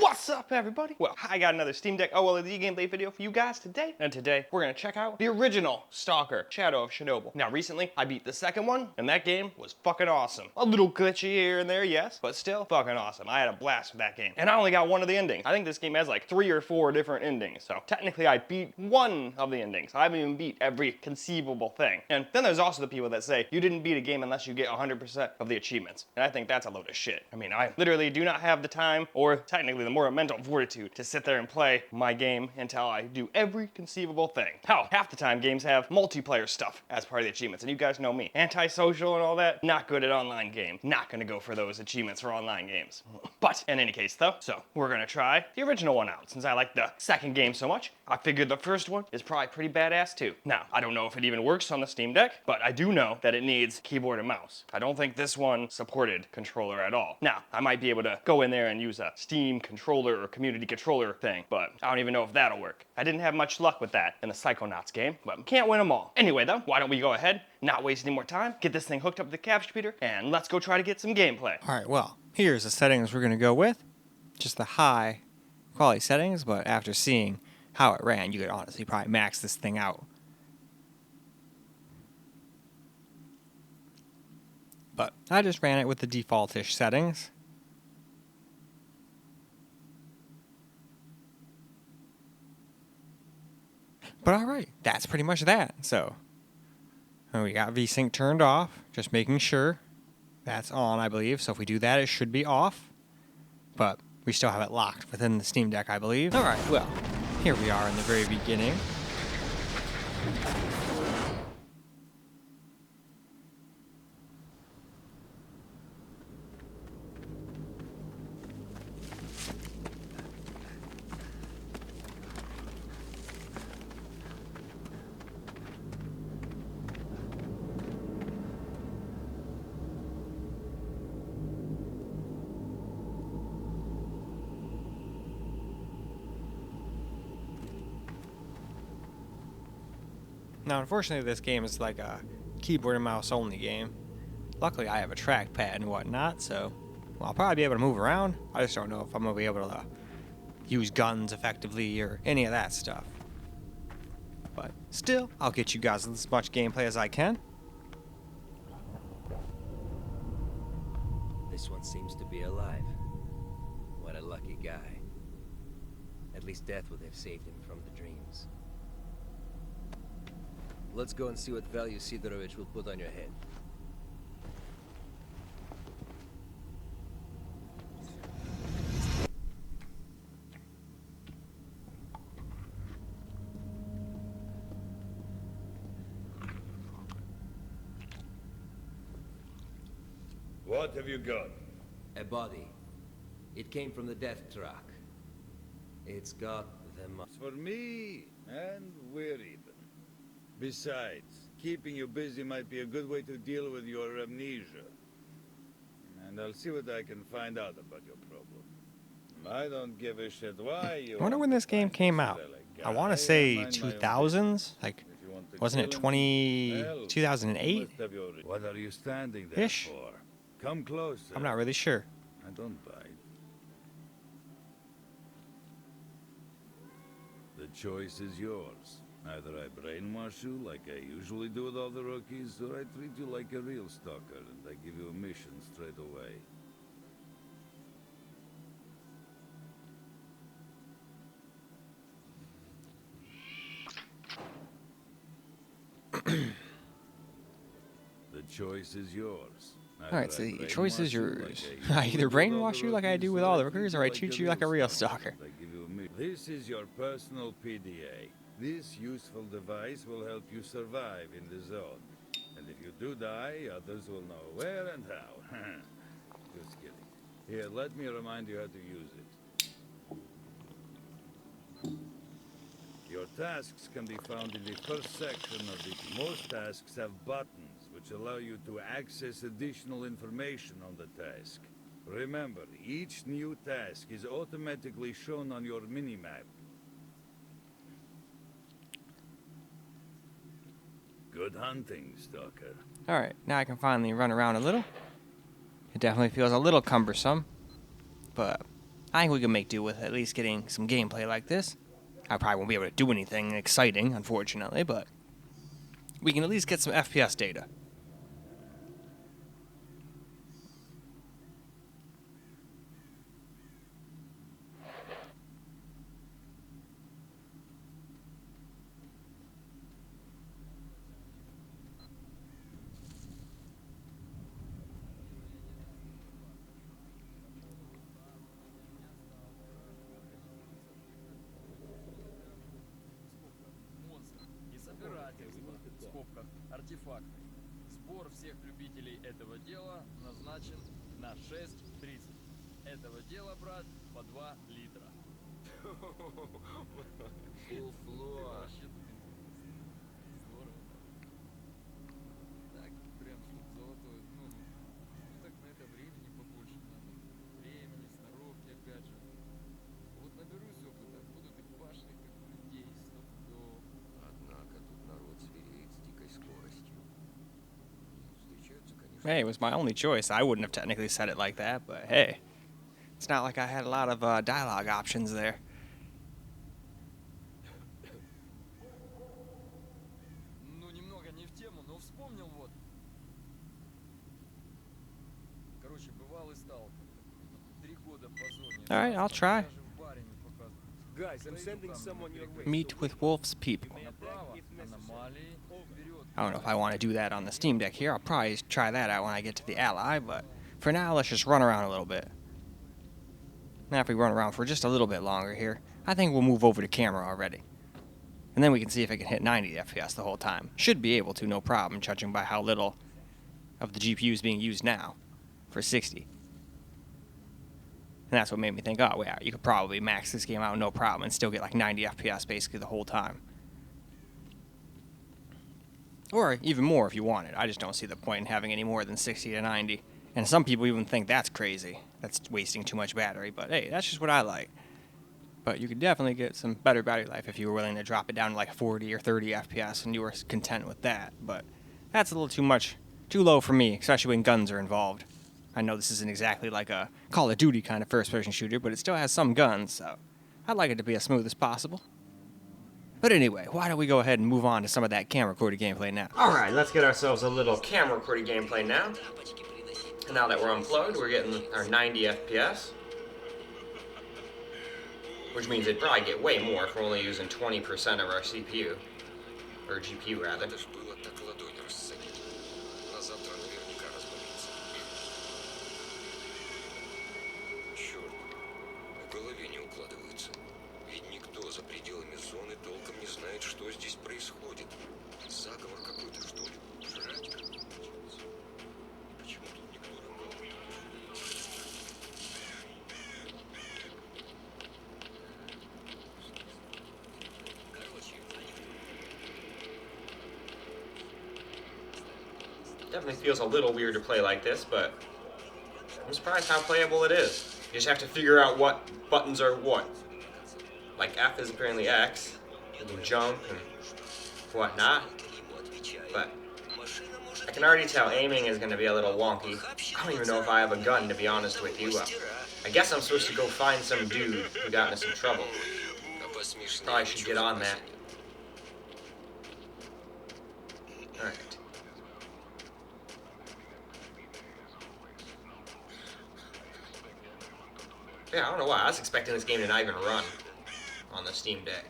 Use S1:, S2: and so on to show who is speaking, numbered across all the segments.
S1: What's up, everybody? Well, I got another Steam Deck OLED gameplay video for you guys today. And today, we're gonna check out the original S.T.A.L.K.E.R Shadow of Chernobyl. Now, recently, I beat the second one, and that game was fucking awesome. A little glitchy here and there, yes, but still fucking awesome. I had a blast with that game. And I only got one of the endings. I think this game has like 3 or 4 different endings. So technically, I beat one of the endings. I haven't even beat every conceivable thing. And then there's also the people that say, you didn't beat a game unless you get 100% of the achievements. And I think that's a load of shit. I mean, I literally do not have the time, or technically the more mental fortitude, to sit there and play my game until I do every conceivable thing. Hell, half the time games have multiplayer stuff as part of the achievements, and you guys know me. Antisocial and all that, not good at online games. Not gonna go for those achievements for online games. But in any case though, so we're gonna try the original one out. Since I like the second game so much, I figured the first one is probably pretty badass too. Now, I don't know if it even works on the Steam Deck, but I do know that it needs keyboard and mouse. I don't think this one supported controller at all. Now, I might be able to go in there and use a Steam controller or community controller thing, but I don't even know if that'll work. I didn't have much luck with that in the Psychonauts game, but can't win them all. Anyway though, why don't we go ahead, not waste any more time, get this thing hooked up to the capture reader, and let's go try to get some gameplay.
S2: Alright, well, here's the settings we're going to go with. Just the high quality settings, but after seeing how it ran, you could honestly probably max this thing out. But I just ran it with the default-ish settings. But alright, that's pretty much that. So, we got VSync turned off, just making sure that's on, I believe. So if we do that, it should be off. But we still have it locked within the Steam Deck, I believe. Alright, well, here we are in the very beginning. Now, unfortunately, this game is like a keyboard and mouse only game. Luckily, I have a trackpad and whatnot, so I'll probably be able to move around. I just don't know if I'm going to be able to use guns effectively or any of that stuff. But still, I'll get you guys as much gameplay as I can.
S3: This one seems to be alive. What a lucky guy. At least death would have saved him from the dreams. Let's go and see what value Sidorovich will put on your head.
S4: What have you got?
S3: A body. It came from the death truck. It's got the
S4: It's for me, and we're even. Besides, keeping you busy might be a good way to deal with your amnesia. And I'll see what I can find out about your problem. I don't give a shit why you...
S2: I wonder when this game came out. I want to say 2000s, like, wasn't it 2008?
S4: What are you standing there
S2: Ish?
S4: for? Come closer.
S2: I'm not really sure.
S4: I don't bite. The choice is yours. Either I brainwash you like I usually do with all the rookies, or I treat you like a real stalker and I give you a mission straight away. The choice is yours.
S2: Alright, so the choice is yours. I either brainwash you like I do with all the rookers, or I treat you like a real stalker.
S4: This is your personal PDA. This useful device will help you survive in the zone. And if you do die, others will know where and how. Just kidding. Here, let me remind you how to use it. Your tasks can be found in the first section of it. Most tasks have buttons, which allow you to access additional information on the task. Remember, each new task is automatically shown on your minimap. Good hunting, Stalker.
S2: Alright, now I can finally run around a little. It definitely feels a little cumbersome, but I think we can make do with at least getting some gameplay like this. I probably won't be able to do anything exciting, unfortunately, but we can at least get some FPS data.
S5: И собирательство, в скобках артефакты. Сбор всех любителей этого дела назначен на 6:30. Этого дела, брат, по 2 литра. Вообще здорово. Так, прям что-то золотое. Ну так на это времени побольше надо. Времени, сноровки, опять же. Вот наберусь опыта, буду так башней, как у людей, стопудово.
S3: Однако тут народ звереет с дикой скоростью. Встречаются, конечно...
S2: Hey, it was my only choice. I wouldn't have technically said it like that, but hey. It's not like I had a lot of dialogue options there.
S5: Ну, немного не в тему, но вспомнил вот. Короче, бывалый сталкер. 3 года по зоне.
S2: Alright, I'll try.
S5: Даже в баре не показывают.
S6: Guys, I'm sending someone your way.
S2: Meet with Wolf's people.
S5: Направо, аномалии, вперед.
S2: I don't know if I want to do that on the Steam Deck here. I'll probably try that out when I get to the Ally, but for now, let's just run around a little bit. Now, if we run around for just a little bit longer here, I think we'll move over to camera already. And then we can see if it can hit 90 FPS the whole time. Should be able to, no problem, judging by how little of the GPU is being used now for 60. And that's what made me think, oh, yeah, you could probably max this game out no problem and still get like 90 FPS basically the whole time. Or even more if you wanted. I just don't see the point in having any more than 60 to 90. And some people even think that's crazy. That's wasting too much battery. But hey, that's just what I like. But you could definitely get some better battery life if you were willing to drop it down to like 40 or 30 FPS and you were content with that. But that's a little too much, too low for me, especially when guns are involved. I know this isn't exactly like a Call of Duty kind of first-person shooter, but it still has some guns, so I'd like it to be as smooth as possible. But anyway, why don't we go ahead and move on to some of that camera-recorded gameplay now?
S1: Alright, let's get ourselves a little camera-recorded gameplay now. And now that we're unplugged, we're getting our 90 FPS. Which means it'd probably get way more if we're only using 20% of our CPU. Or GPU, rather.
S3: Это ж было так ладонь рассадить. На завтра наверняка разболится. Черт, в голове не укладывается. Ведь никто за пределами зоны толком не знает, что здесь происходит. Заговор какой-то, что ли? Жрать как-то началось. Почему тут никто рыбалку не
S1: Definitely feels a little weird to play like this, but I'm surprised how playable it is. You just have to figure out what buttons are what. Like F is apparently X, you can jump and whatnot, but I can already tell aiming is going to be a little wonky. I don't even know if I have a gun, to be honest with you. I guess I'm supposed to go find some dude who got into some trouble. Probably should get on that. Alright. Yeah, I don't know why. I was expecting this game to not even run on the Steam Deck.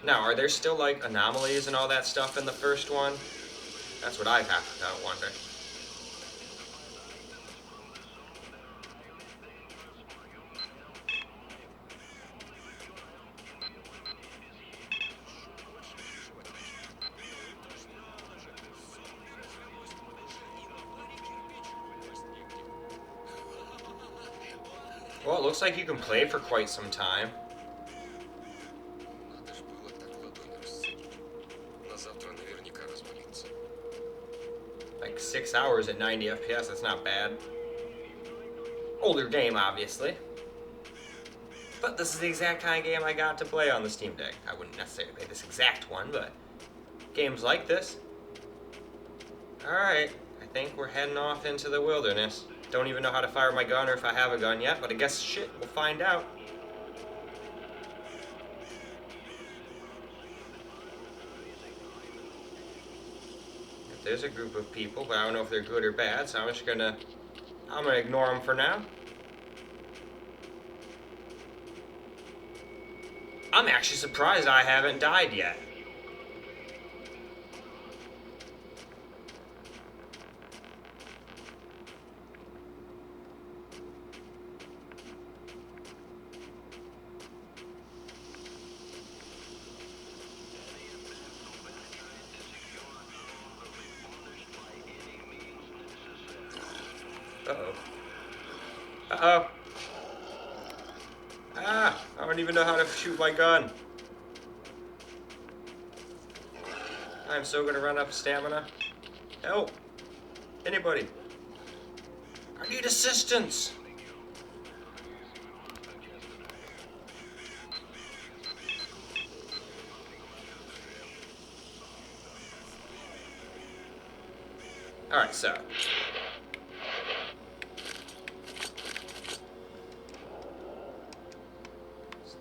S1: Now, are there still like anomalies and all that stuff in the first one? That's what I have to wonder. Well, it looks like you can play for quite some time.
S3: Надо ж было так ладонь рассадить. На завтра наверняка разболится.
S1: Like 6
S2: hours at 90 FPS. That's not bad. Older game, obviously. But this is the exact kind of game I got to play on the Steam Deck. I wouldn't necessarily play this exact one, but games like this. Alright, I think we're heading off into the wilderness. Don't even know how to fire my gun or if I have a gun yet, but I guess shit, we'll find out. There's a group of people, but I don't know if they're good or bad, so I'm gonna ignore them for now. I'm actually surprised I haven't died yet. Uh-oh. Uh-oh. Ah, I don't even know how to shoot my gun. I'm so gonna run up stamina. Help! Anybody? I need assistance! Alright, so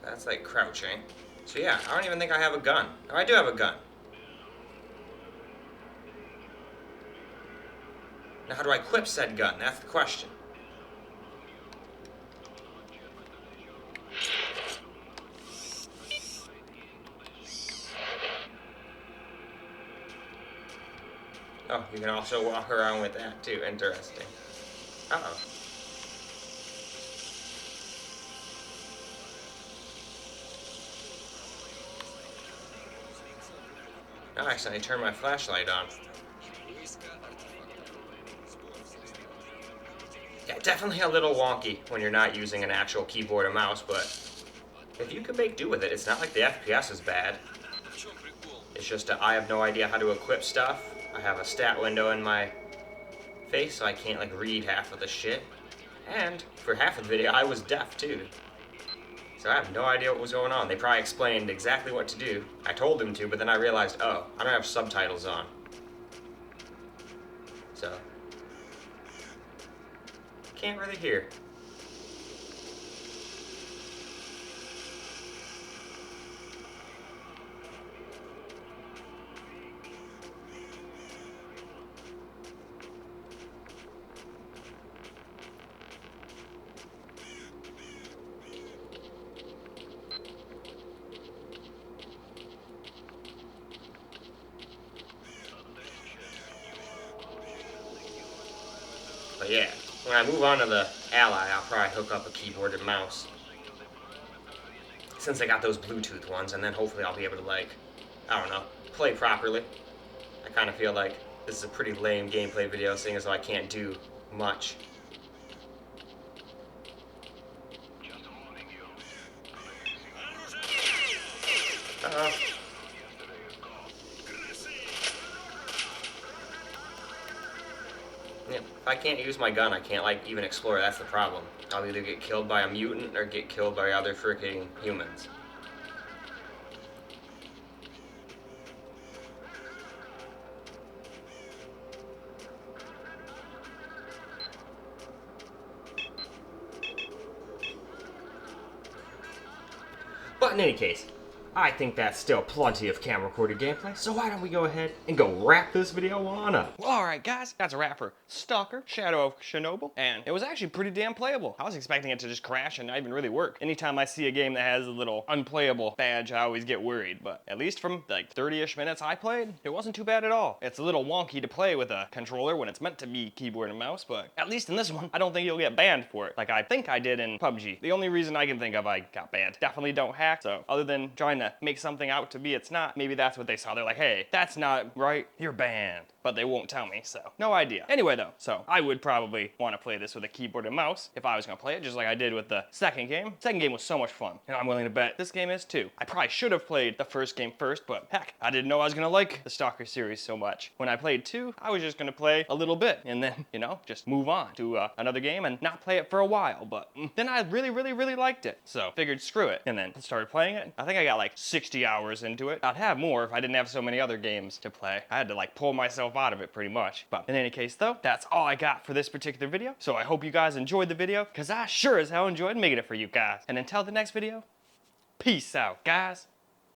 S2: that's like crouching. So yeah, I don't even think I have a gun. Oh, I do have a gun. Now how do I equip said gun? That's the question. Oh, you can also walk around with that too. Interesting. Uh-oh. Oh, I accidentally turned my flashlight on. Yeah, definitely a little wonky when you're not using an actual keyboard and mouse, but if you can make do with it, it's not like the FPS is bad. It's just I have no idea how to equip stuff. I have a stat window in my face, so I can't like read half of the shit. And for half of the video, I was deaf too. So I have no idea what was going on. They probably explained exactly what to do. I told them to, but then I realized, oh, I don't have subtitles on. So can't really hear. But yeah, when I move on to the Ally, I'll probably hook up a keyboard and mouse. Since I got those Bluetooth ones, and then hopefully I'll be able to, like, I don't know, play properly. I kind of feel like this is a pretty lame gameplay video, seeing as though I can't do much. Uh-oh. Yeah, if I can't use my gun, I can't, like, even explore. That's the problem. I'll either get killed by a mutant or get killed by other freaking humans. But in any case, I think that's still plenty of camera recorded gameplay, so why don't we go ahead and go wrap this video on up.
S1: Well, alright guys, that's a wrap for S.T.A.L.K.E.R Shadow of Chernobyl, and it was actually pretty damn playable. I was expecting it to just crash and not even really work. Anytime I see a game that has a little unplayable badge, I always get worried, but at least from like 30-ish minutes I played, it wasn't too bad at all. It's a little wonky to play with a controller when it's meant to be keyboard and mouse, but at least in this one, I don't think you'll get banned for it, like I think I did in PUBG. The only reason I can think of I got banned. Definitely don't hack, so other than trying to make something out to be it's not, maybe that's what they saw. They're like, hey, that's not right, you're banned. but they won't tell me, so no idea. Anyway though, so I would probably want to play this with a keyboard and mouse if I was gonna play it, just like I did with the second game. Second game was so much fun, and I'm willing to bet this game is too. I probably should have played the first game first, but heck, I didn't know I was gonna like the S.T.A.L.K.E.R series so much. When I played 2, I was just gonna play a little bit, and then, you know, just move on to another game and not play it for a while, but then I really liked it. So figured screw it, and then started playing it. I think I got like 60 hours into it. I'd have more if I didn't have so many other games to play. I had to like pull myself out of it pretty much. But in any case though, that's all I got for this particular video. So I hope you guys enjoyed the video, because I sure as hell enjoyed making it for you guys. And until the next video, peace out, guys.